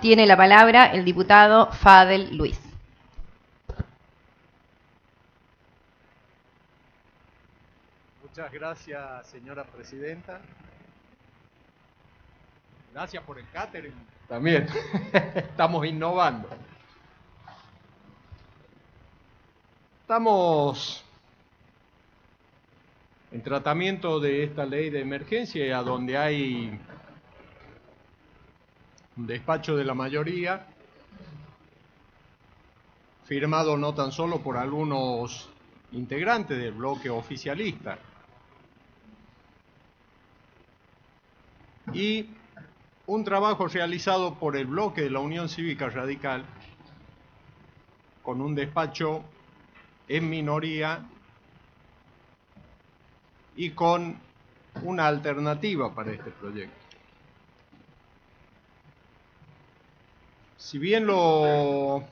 Tiene la palabra el diputado Fadel Luis. Muchas gracias, señora presidenta. Gracias por el catering. También estamos innovando. Estamos en tratamiento de esta ley de emergencia, donde hay un despacho de la mayoría, firmado no tan solo por algunos integrantes del bloque oficialista, y un trabajo realizado por el bloque de la Unión Cívica Radical, con un despacho en minoría y con una alternativa para este proyecto. Si bien lo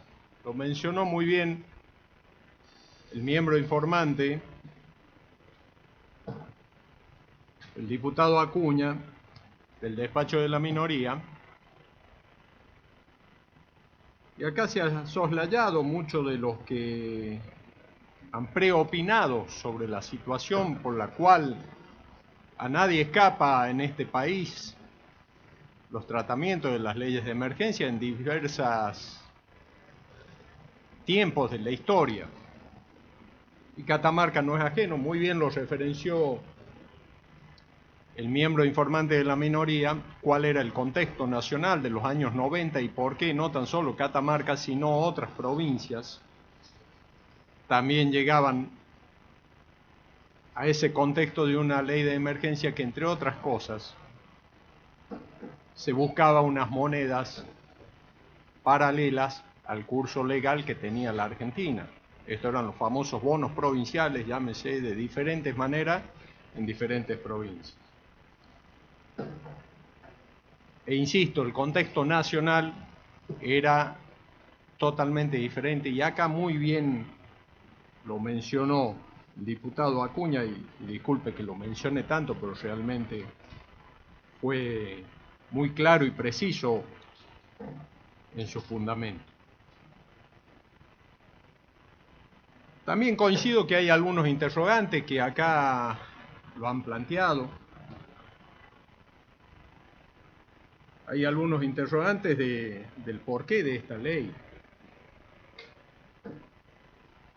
mencionó muy bien el miembro informante, el diputado Acuña, del despacho de la minoría, y acá se ha soslayado mucho de los que han preopinado sobre la situación por la cual a nadie escapa en este país los tratamientos de las leyes de emergencia en diversos tiempos de la historia. Y Catamarca no es ajeno, muy bien lo referenció el miembro informante de la minoría, cuál era el contexto nacional de los años 90 y por qué no tan solo Catamarca, sino otras provincias también llegaban a ese contexto de una ley de emergencia que, entre otras cosas, se buscaba unas monedas paralelas al curso legal que tenía la Argentina. Estos eran los famosos bonos provinciales, llámese de diferentes maneras, en diferentes provincias. E insisto, el contexto nacional era totalmente diferente, y acá muy bien lo mencionó el diputado Acuña, y disculpe que lo mencione tanto, pero realmente fue muy claro y preciso en su fundamento. También coincido que hay algunos interrogantes que acá lo han planteado. Hay algunos interrogantes del porqué de esta ley.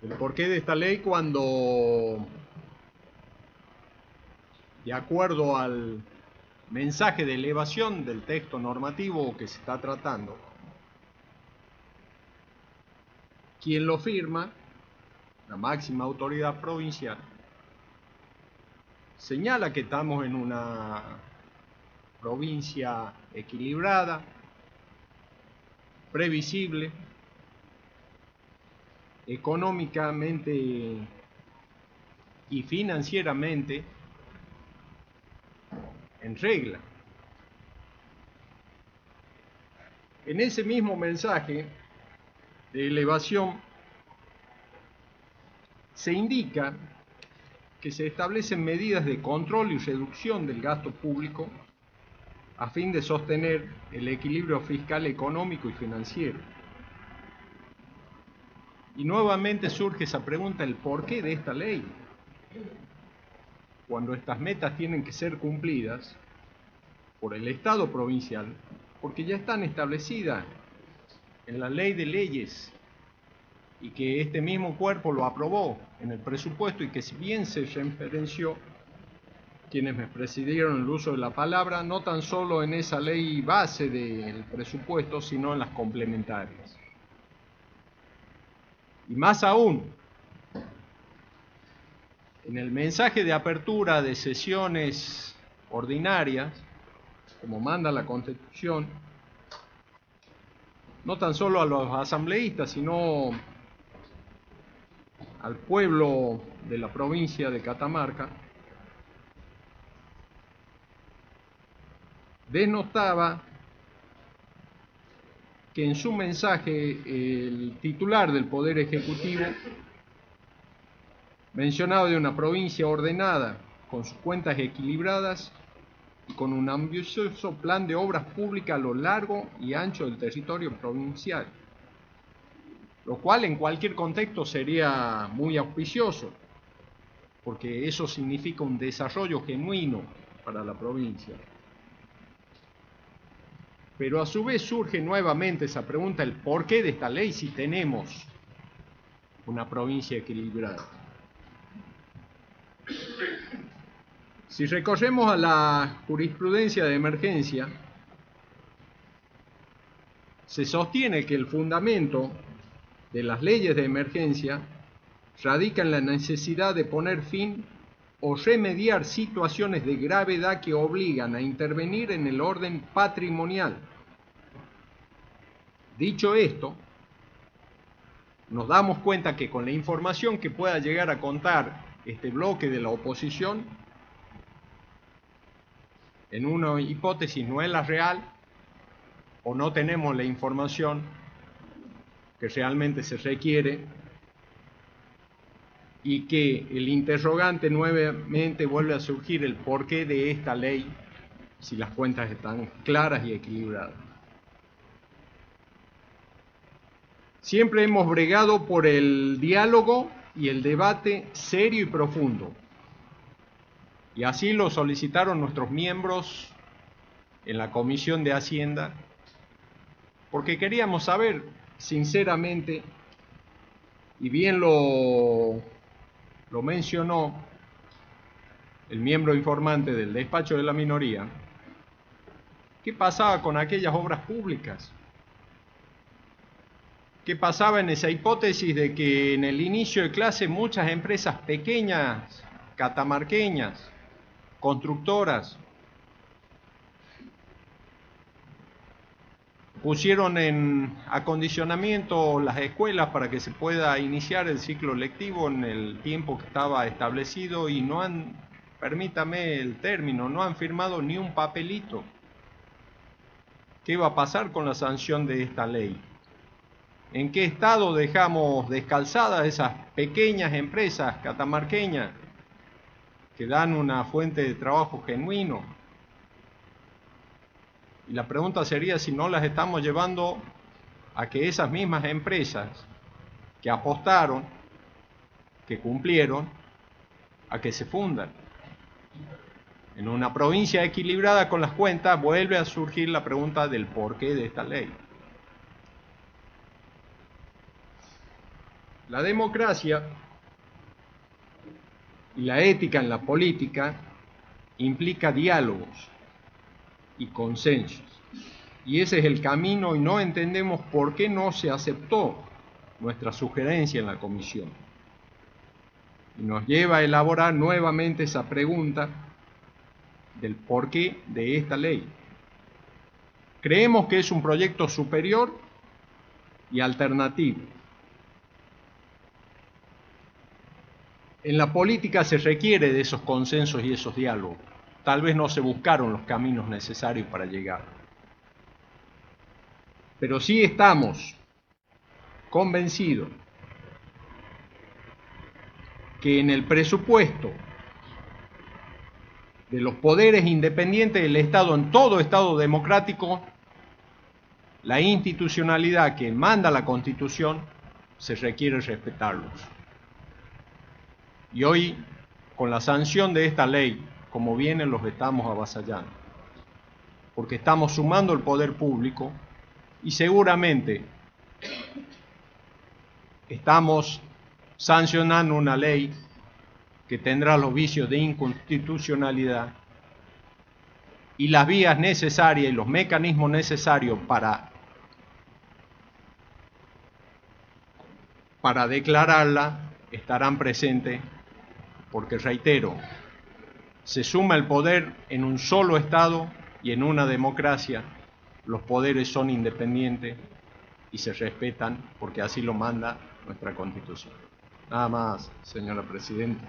El porqué de esta ley cuando, de acuerdo al mensaje de elevación del texto normativo que se está tratando, quien lo firma, la máxima autoridad provincial, señala que estamos en una provincia equilibrada, previsible, económicamente y financieramente en regla. En ese mismo mensaje de elevación se indica que se establecen medidas de control y reducción del gasto público a fin de sostener el equilibrio fiscal, económico y financiero. Y nuevamente surge esa pregunta, el porqué de esta ley, cuando estas metas tienen que ser cumplidas por el Estado provincial, porque ya están establecidas en la ley de leyes, y que este mismo cuerpo lo aprobó en el presupuesto, y que si bien se referenció quienes me presidieron el uso de la palabra, no tan solo en esa ley base del presupuesto, sino en las complementarias. Y más aún, en el mensaje de apertura de sesiones ordinarias, como manda la Constitución, no tan solo a los asambleístas, sino al pueblo de la provincia de Catamarca, denotaba que en su mensaje el titular del Poder Ejecutivo mencionaba de una provincia ordenada, con sus cuentas equilibradas y con un ambicioso plan de obras públicas a lo largo y ancho del territorio provincial, lo cual en cualquier contexto sería muy auspicioso, porque eso significa un desarrollo genuino para la provincia. Pero a su vez surge nuevamente esa pregunta, el porqué de esta ley si tenemos una provincia equilibrada. Si recorremos a la jurisprudencia de emergencia, se sostiene que el fundamento de las leyes de emergencia radica en la necesidad de poner fin o remediar situaciones de gravedad que obligan a intervenir en el orden patrimonial. Dicho esto, nos damos cuenta que con la información que pueda llegar a contar este bloque de la oposición, en una hipótesis no es la real, o no tenemos la información que realmente se requiere, y que el interrogante nuevamente vuelve a surgir el porqué de esta ley, si las cuentas están claras y equilibradas. Siempre hemos bregado por el diálogo y el debate serio y profundo, y así lo solicitaron nuestros miembros en la Comisión de Hacienda, porque queríamos saber sinceramente, y bien lo mencionó el miembro informante del despacho de la minoría, ¿qué pasaba con aquellas obras públicas? ¿Qué pasaba en esa hipótesis de que en el inicio de clase muchas empresas pequeñas, catamarqueñas, constructoras, pusieron en acondicionamiento las escuelas para que se pueda iniciar el ciclo lectivo en el tiempo que estaba establecido y no han, permítame el término, no han firmado ni un papelito? ¿Qué va a pasar con la sanción de esta ley? ¿En qué estado dejamos descalzadas esas pequeñas empresas catamarqueñas que dan una fuente de trabajo genuino? Y la pregunta sería si no las estamos llevando a que esas mismas empresas que apostaron, que cumplieron, a que se fundan. En una provincia equilibrada con las cuentas vuelve a surgir la pregunta del porqué de esta ley. La democracia y la ética en la política implica diálogos y consensos. Y ese es el camino y no entendemos por qué no se aceptó nuestra sugerencia en la comisión. Y nos lleva a elaborar nuevamente esa pregunta del porqué de esta ley. Creemos que es un proyecto superior y alternativo. En la política se requiere de esos consensos y esos diálogos. Tal vez no se buscaron los caminos necesarios para llegar. Pero sí estamos convencidos que en el presupuesto de los poderes independientes del Estado, en todo Estado democrático, la institucionalidad que manda la Constitución se requiere respetarlos. Y hoy, con la sanción de esta ley, como viene, los estamos avasallando, porque estamos sumando el poder público y seguramente estamos sancionando una ley que tendrá los vicios de inconstitucionalidad y las vías necesarias y los mecanismos necesarios para declararla estarán presentes, porque reitero, se suma el poder en un solo Estado y en una democracia los poderes son independientes y se respetan porque así lo manda nuestra Constitución. Nada más, señora Presidenta.